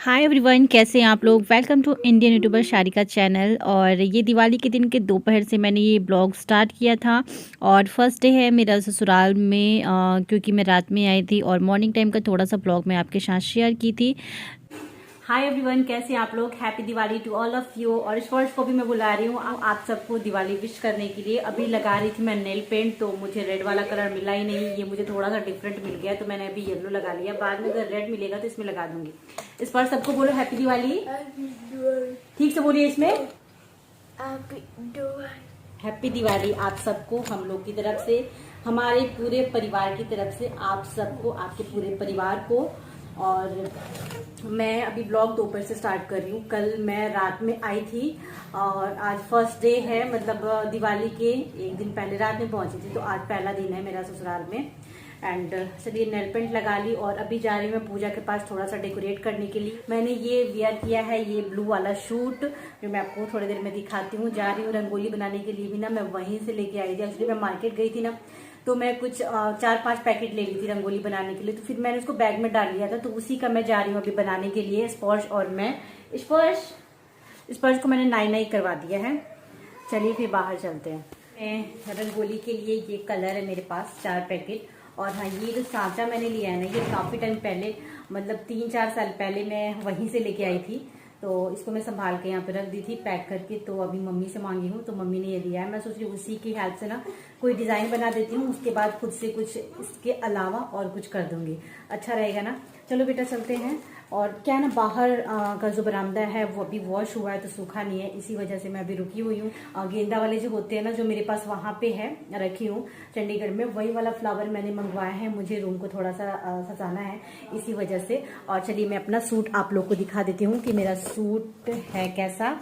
Hi everyone, कैसे हैं आप लोग। Welcome to Indian YouTuber Sharika channel. और ये दिवाली के दिन के दोपहर से मैंने ये ब्लॉग स्टार्ट किया था और फर्स्ट डे है मेरा ससुराल में, क्योंकि मैं रात में आई थी और मॉर्निंग टाइम का थोड़ा सा ब्लॉग मैं आपके साथ शेयर की थी। हाय एवरीवन, कैसे हैं आप लोग। Happy Diwali to all of you. और इस वर्ष को भी मैं बुला रही हूँ आप सबको दिवाली विश करने के लिए। अभी लगा रही थी मैं नेल पेंट, तो मुझे रेड वाला कलर मिला ही नहीं, ये मुझे थोड़ा सा डिफरेंट मिल गया, तो मैंने अभी येलो लगा लिया। बाद में अगर रेड मिलेगा तो इसमें लगा दूंगी। इस पर सबको बोलो हैप्पी दिवाली। ठीक से बोलिए इसमें हैप्पी दिवाली आप सबको, हम लोग की तरफ से, हमारे पूरे परिवार की तरफ से आप सबको, आपके पूरे परिवार को। और मैं अभी ब्लॉग दोपहर से स्टार्ट कर रही हूँ। कल मैं रात में आई थी और आज फर्स्ट डे है, मतलब दिवाली के एक दिन पहले रात में पहुंची थी, तो आज पहला दिन है मेरा ससुराल में। एंड चलिए नेल पेंट लगा ली और अभी जा रही हूँ मैं पूजा के पास थोड़ा सा डेकोरेट करने के लिए। मैंने ये वियर किया है, ये ब्लू वाला सूट, जो मैं आपको थोड़ी देर में दिखाती हूँ। जा रही हूँ रंगोली बनाने के लिए भी ना, मैं वहीं से लेके आई थी। एक्चुअली मैं मार्केट गई थी ना, तो मैं कुछ 4-5 पैकेट ले ली थी रंगोली बनाने के लिए, तो फिर मैंने उसको बैग में डाल लिया था, तो उसी का मैं जा रही हूँ अभी बनाने के लिए स्पर्श। और मैं स्पर्श को मैंने नाई करवा दिया है। चलिए फिर बाहर चलते हैं। रंगोली के लिए ये कलर है मेरे पास 4 पैकेट। और हाँ, ये जो सांचा मैंने लिया है ना, ये काफी टाइम पहले, मतलब 3-4 साल पहले मैं वहीं से लेके आई थी, तो इसको मैं संभाल के यहाँ पे रख दी थी पैक करके। तो अभी मम्मी से मांगी हूँ, तो मम्मी ने ये दिया है। मैं सोच रही हूँ उसी की हेल्प से ना कोई डिजाइन बना देती हूँ, उसके बाद खुद से कुछ इसके अलावा और कुछ कर दूंगी, अच्छा रहेगा ना। चलो बेटा चलते हैं। और क्या है ना, बाहर का जो बरामदा है वो अभी वॉश हुआ है, तो सूखा नहीं है, इसी वजह से मैं अभी रुकी हुई हूँ। गेंदा वाले जो होते हैं ना, जो मेरे पास वहां पे है, रखी हूँ चंडीगढ़ में, वही वाला फ्लावर मैंने मंगवाया है। मुझे रूम को थोड़ा सा सजाना है, इसी वजह से। और चलिए मैं अपना सूट आप लोग को दिखा देती हूँ कि मेरा सूट है कैसा।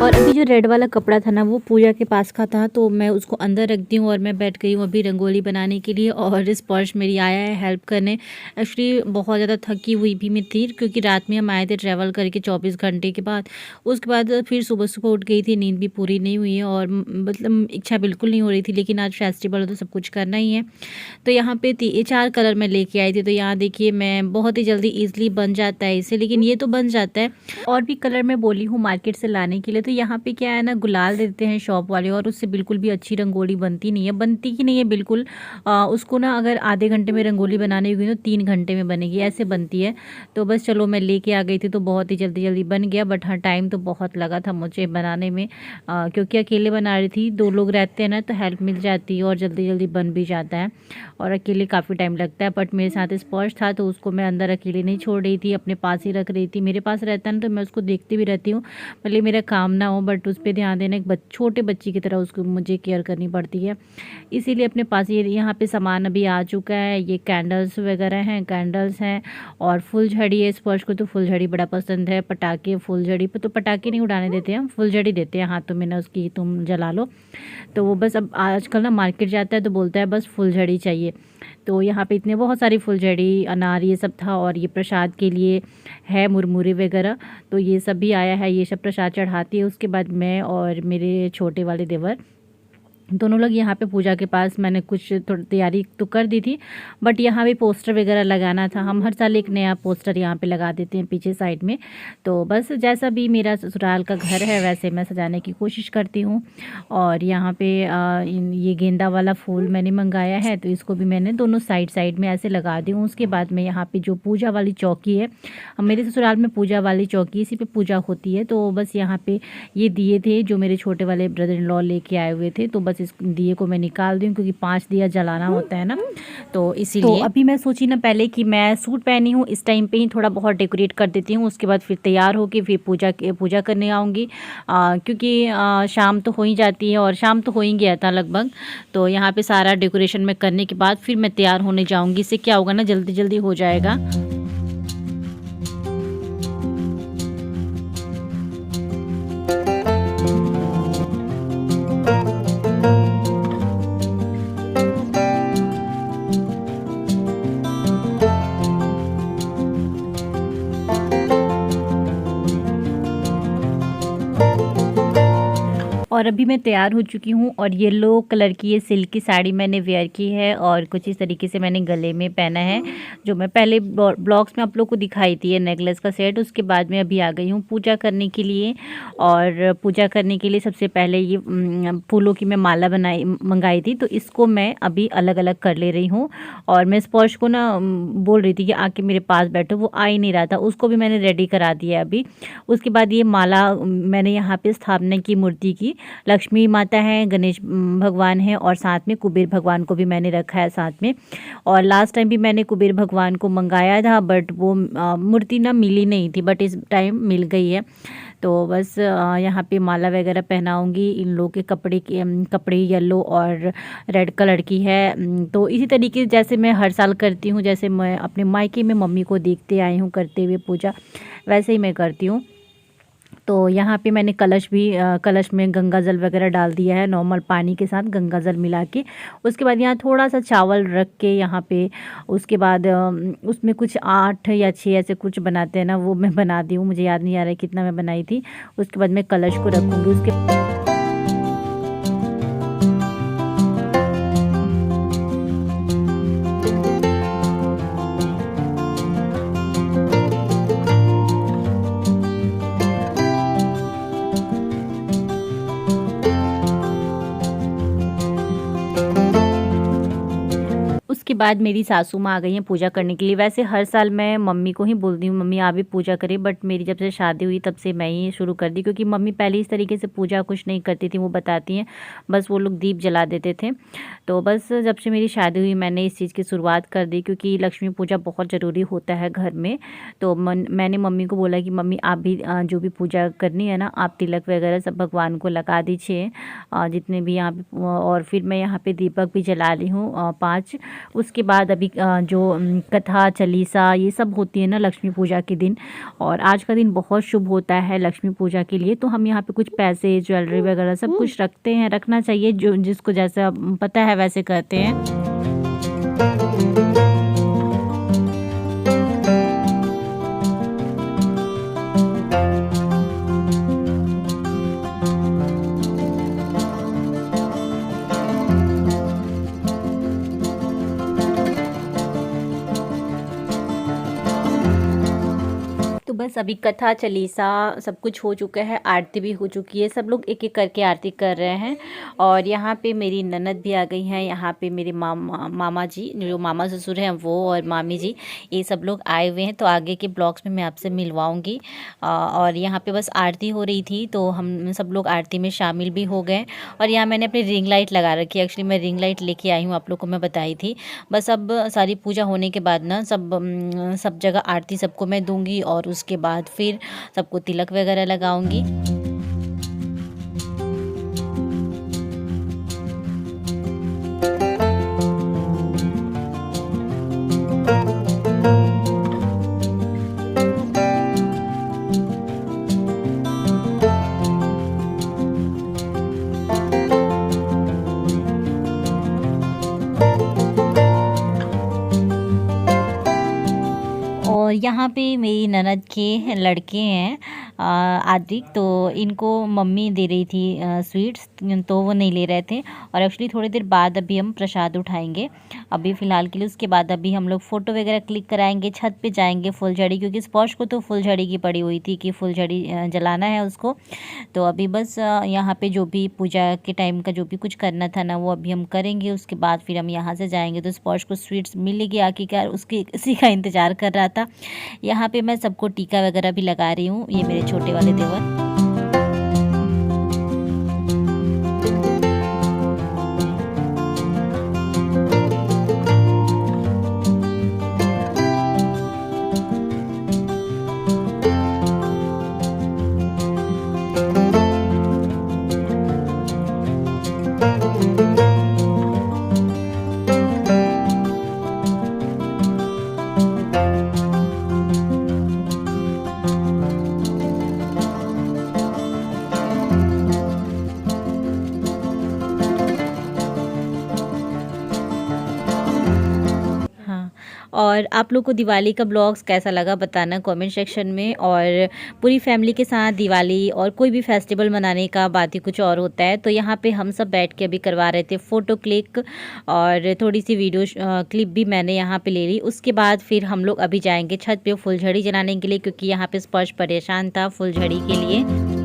और अभी जो रेड वाला कपड़ा था ना, वो पूजा के पास का था, तो मैं उसको अंदर रख दी हूँ और मैं बैठ गई हूँ अभी रंगोली बनाने के लिए। और स्पर्श मेरी आया है हेल्प करने। एक्चुअली बहुत ज़्यादा थकी हुई भी मैं थी, क्योंकि रात में हम आए थे ट्रैवल करके 24 घंटे के बाद। उसके बाद फिर सुबह सुबह उठ गई थी, नींद भी पूरी नहीं हुई है और मतलब इच्छा बिल्कुल नहीं हो रही थी, लेकिन आज फेस्टिवल है तो सब कुछ करना ही है। तो यहाँ पे 4 कलर मैं लेके आई थी, तो यहाँ देखिए मैं बहुत ही जल्दी ईजिली बन जाता है इसे, लेकिन ये तो बन जाता है। और भी कलर मैं बोली हूँ मार्केट से लाने के लिए। तो यहाँ पे क्या है ना, गुलाल देते हैं शॉप वाले, और उससे बिल्कुल भी अच्छी रंगोली बनती नहीं है, बनती ही नहीं है बिल्कुल। उसको ना अगर आधे घंटे में रंगोली बनाने होगी तो 3 घंटे में बनेगी, ऐसे बनती है। तो बस चलो मैं लेके आ गई थी, तो बहुत ही जल्दी जल्दी बन गया। बट हाँ, टाइम तो बहुत लगा था मुझे बनाने में, क्योंकि अकेले बना रही थी। 2 लोग रहते हैं ना, तो हेल्प मिल जाती है और जल्दी जल्दी बन भी जाता है। और अकेले काफ़ी टाइम लगता है, बट मेरे साथ स्पर्श था, तो उसको मैं अंदर अकेले नहीं छोड़ रही थी, अपने पास ही रख रही थी। मेरे पास रहता है ना, तो मैं उसको देखती भी रहती हूँ, भले मेरा काम ना हो, बट उस पर ध्यान देना, एक छोटे बच्ची की तरह उसको मुझे केयर करनी पड़ती है, इसीलिए अपने पास ही। यहाँ पे सामान अभी आ चुका है, ये कैंडल्स वगैरह हैं, कैंडल्स हैं और फुलझड़ी है। स्पर्श को तो फुलझड़ी बड़ा पसंद है, पटाखे, फुलझड़ी पर तो पटाखे नहीं उड़ाने देते हैं, फुलझड़ी देते हैं हाथों में ना उसकी, तुम जला लो। तो वो बस अब आजकल ना मार्केट जाता है तो बोलता है बस फुलझड़ी चाहिए। तो यहाँ पे इतने बहुत सारी फुलझड़ी, अनार, ये सब था। और ये प्रसाद के लिए है मुरमुरे वगैरह, तो ये सब भी आया है, ये सब प्रसाद चढ़ाती है। उसके बाद मैं और मेरे छोटे वाले देवर दोनों लोग यहाँ पे पूजा के पास, मैंने कुछ थोड़ी तैयारी तो कर दी थी, बट यहाँ भी पोस्टर वगैरह लगाना था। हम हर साल एक नया पोस्टर यहाँ पे लगा देते हैं पीछे साइड में। तो बस जैसा भी मेरा ससुराल का घर है वैसे मैं सजाने की कोशिश करती हूँ। और यहाँ पे ये गेंदा वाला फूल मैंने मंगाया है, तो इसको भी मैंने दोनों साइड में ऐसे लगा दी हूँ। उसके बाद में यहाँ पर जो पूजा वाली चौकी है, मेरे ससुराल में पूजा वाली चौकी, इसी पर पूजा होती है। तो बस यहाँ पर ये दिए थे जो मेरे छोटे वाले ब्रदर इन लॉ लेके आए हुए थे, तो बस इस दिए को मैं निकाल दूँ, क्योंकि 5 दिया जलाना होता है ना, तो इसीलिए। तो अभी मैं सोची ना पहले कि मैं सूट पहनी हूँ, इस टाइम पे ही थोड़ा बहुत डेकोरेट कर देती हूँ, उसके बाद फिर तैयार होके फिर पूजा करने आऊँगी, क्योंकि शाम तो हो ही जाती है और शाम तो हो ही गया था लगभग। तो यहाँ पे सारा डेकोरेशन में करने के बाद फिर मैं तैयार होने जाऊँगी। इससे क्या होगा ना, जल्दी जल्दी हो जाएगा। और अभी मैं तैयार हो चुकी हूँ और येलो कलर की ये सिल्क की साड़ी मैंने वेयर की है और कुछ इस तरीके से मैंने गले में पहना है, जो मैं पहले ब्लॉग्स में आप लोग को दिखाई थी, ये नेकलेस का सेट। उसके बाद में अभी आ गई हूँ पूजा करने के लिए। और पूजा करने के लिए सबसे पहले ये फूलों की मैं माला मंगाई थी, तो इसको मैं अभी अलग अलग कर ले रही हूँ। और मैं स्पर्श को ना बोल रही थी कि आके मेरे पास बैठो, वो आ ही नहीं रहा था, उसको भी मैंने रेडी करा दिया अभी। उसके बाद ये माला मैंने यहाँ पे स्थापना की मूर्ति की, लक्ष्मी माता है, गणेश भगवान है और साथ में कुबेर भगवान को भी मैंने रखा है साथ में। और लास्ट टाइम भी मैंने कुबेर भगवान को मंगाया था, बट वो मूर्ति ना मिली नहीं थी, बट इस टाइम मिल गई है। तो बस यहाँ पे माला वगैरह पहनाऊंगी। इन लोगों के कपड़े येलो और रेड कलर की है। तो इसी तरीके जैसे मैं हर साल करती हूँ, जैसे मैं अपने मायके में मम्मी को देखते आई हूँ करते हुए पूजा, वैसे ही मैं करती हूँ। तो यहाँ पे मैंने कलश में गंगा जल वगैरह डाल दिया है, नॉर्मल पानी के साथ गंगा जल मिला के। उसके बाद यहाँ थोड़ा सा चावल रख के यहाँ पे, उसके बाद उसमें कुछ 8 या 6 ऐसे कुछ बनाते हैं ना, वो मैं बना दी हूँ, मुझे याद नहीं आ रहा है कितना मैं बनाई थी। उसके बाद मैं कलश को रखूँगी। उसके उसके बाद मेरी सासू माँ आ गई हैं पूजा करने के लिए। वैसे हर साल मैं मम्मी को ही बोलती हूँ मम्मी आप भी पूजा करें, बट मेरी जब से शादी हुई तब से मैं ही शुरू कर दी, क्योंकि मम्मी पहले इस तरीके से पूजा कुछ नहीं करती थी, वो बताती हैं, बस वो लोग दीप जला देते थे। तो बस जब से मेरी शादी हुई मैंने इस चीज़ की शुरुआत कर दी, क्योंकि लक्ष्मी पूजा बहुत ज़रूरी होता है घर में। तो मैंने मम्मी को बोला कि मम्मी आप भी जो भी पूजा करनी है ना, आप तिलक वगैरह सब भगवान को लगा दीजिए जितने भी यहाँ पे। और फिर मैं यहाँ पे दीपक भी जला ली हूँ 5। उसके बाद अभी जो कथा चालीसा ये सब होती है ना लक्ष्मी पूजा के दिन, और आज का दिन बहुत शुभ होता है लक्ष्मी पूजा के लिए। तो हम यहाँ पे कुछ पैसे ज्वेलरी वगैरह सब कुछ रखते हैं, रखना चाहिए, जो जिसको जैसा पता है वैसे करते हैं। तो बस अभी कथा चालीसा सब कुछ हो चुका है, आरती भी हो चुकी है, सब लोग एक एक करके आरती कर रहे हैं। और यहाँ पे मेरी ननद भी आ गई हैं, यहाँ पे मेरे मामा जी, जो मामा ससुर हैं वो, और मामी जी, ये सब लोग आए हुए हैं। तो आगे के ब्लॉग्स में मैं आपसे मिलवाऊँगी। और यहाँ पे बस आरती हो रही थी, तो हम सब लोग आरती में शामिल भी हो गए। और यहाँ मैंने अपनी रिंग लाइट लगा रखी है, एक्चुअली मैं रिंग लाइट लेके आई हूँ, आप लोग को मैं बताई थी। बस अब सारी पूजा होने के बाद ना सब जगह आरती सबको मैं दूंगी, और उसके बाद फिर सबको तिलक वगैरह लगाऊंगी। और यहाँ पे मेरी ननद के लड़के हैं आदिक, तो इनको मम्मी दे रही थी स्वीट्स, तो वो नहीं ले रहे थे। और एक्चुअली थोड़ी देर बाद अभी हम प्रसाद उठाएंगे, अभी फ़िलहाल के लिए। उसके बाद अभी हम लोग फ़ोटो वगैरह क्लिक कराएंगे, छत पे जाएंगे फुलझड़ी, क्योंकि स्पॉश को तो फुलझड़ी की पड़ी हुई थी कि फुलझड़ी जलाना है उसको। तो अभी बस यहाँ पे जो भी पूजा के टाइम का जो भी कुछ करना था ना, वो अभी हम करेंगे। उसके बाद फिर हम यहाँ से जाएंगे, तो स्पॉश को स्वीट्स मिलेगी आके, क्या उसकी इसी का इंतज़ार कर रहा था। यहाँ पे मैं सबको टीका वगैरह भी लगा रही हूँ, ये मेरे छोटे वाले देवर। और आप लोग को दिवाली का ब्लॉग्स कैसा लगा बताना कमेंट सेक्शन में। और पूरी फैमिली के साथ दिवाली और कोई भी फेस्टिवल मनाने का बात ही कुछ और होता है। तो यहाँ पे हम सब बैठ के अभी करवा रहे थे फ़ोटो क्लिक और थोड़ी सी वीडियो क्लिप भी मैंने यहाँ पे ले ली। उसके बाद फिर हम लोग अभी जाएंगे छत पे फुलझड़ी जलाने के लिए, क्योंकि यहाँ पे स्पर्श परेशान था फुलझड़ी के लिए।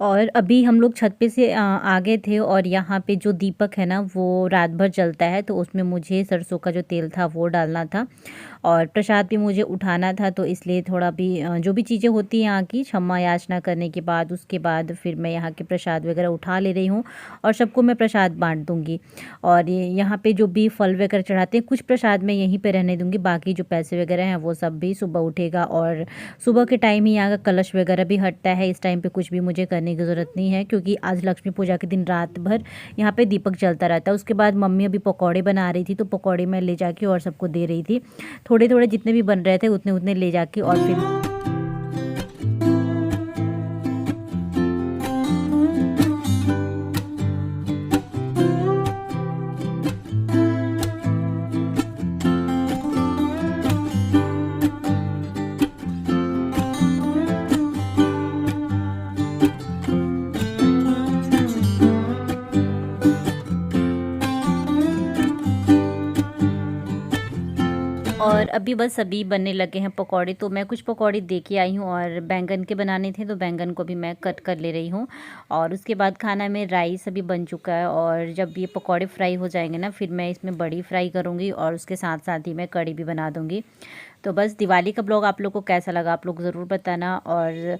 और अभी हम लोग छत पे से आ गए थे और यहाँ पे जो दीपक है ना वो रात भर जलता है, तो उसमें मुझे सरसों का जो तेल था वो डालना था और प्रसाद भी मुझे उठाना था। तो इसलिए थोड़ा भी जो भी चीज़ें होती हैं यहाँ की क्षमा याचना करने के बाद उसके बाद फिर मैं यहाँ के प्रसाद वगैरह उठा ले रही हूँ और सबको मैं प्रसाद बांट दूँगी। और यहाँ पे जो भी फल वगैरह चढ़ाते हैं कुछ प्रसाद मैं यहीं पे रहने दूँगी, बाकी जो पैसे वगैरह हैं वो सब भी सुबह उठेगा। और सुबह के टाइम ही यहाँ का कलश वगैरह भी हटता है, इस टाइम पे कुछ भी मुझे करने की ज़रूरत नहीं है, क्योंकि आज लक्ष्मी पूजा के दिन रात भर यहाँ पे दीपक जलता रहता है। उसके बाद मम्मी अभी पकौड़े बना रही थी, तो पकौड़े मैं ले जाके और सबको दे रही थी। थोड़े थोड़े जितने भी बन रहे थे उतने उतने ले जाके और फिर और अभी बस अभी बनने लगे हैं पकौड़े। तो मैं कुछ पकौड़े दे के आई हूँ और बैंगन के बनाने थे तो बैंगन को भी मैं कट कर ले रही हूँ। और उसके बाद खाना में राइस अभी बन चुका है और जब ये पकौड़े फ्राई हो जाएंगे ना फिर मैं इसमें बड़ी फ्राई करूँगी और उसके साथ साथ ही मैं कड़ी भी बना दूँगी। तो बस दिवाली का ब्लॉग आप लोग को कैसा लगा आप लोग ज़रूर बताना। और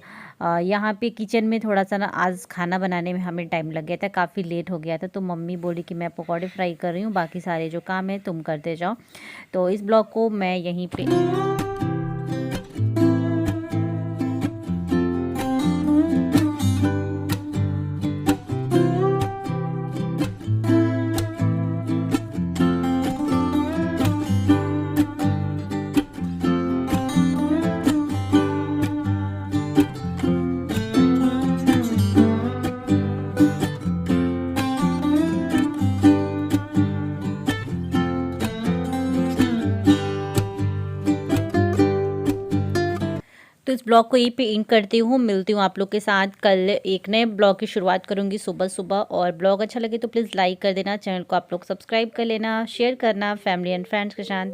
यहाँ पे किचन में थोड़ा सा ना आज खाना बनाने में हमें टाइम लग गया था, काफ़ी लेट हो गया था। तो मम्मी बोली कि मैं पकौड़े फ्राई कर रही हूँ, बाकी सारे जो काम है तुम करते जाओ। तो इस ब्लॉग को मैं यहीं पे तो इस ब्लॉग को यहीं पे एंड करती हूँ, मिलती हूँ आप लोग के साथ कल एक नए ब्लॉग की शुरुआत करूँगी सुबह-सुबह। और ब्लॉग अच्छा लगे तो प्लीज़ लाइक कर देना, चैनल को आप लोग सब्सक्राइब कर लेना, शेयर करना फैमिली एंड फ्रेंड्स के साथ।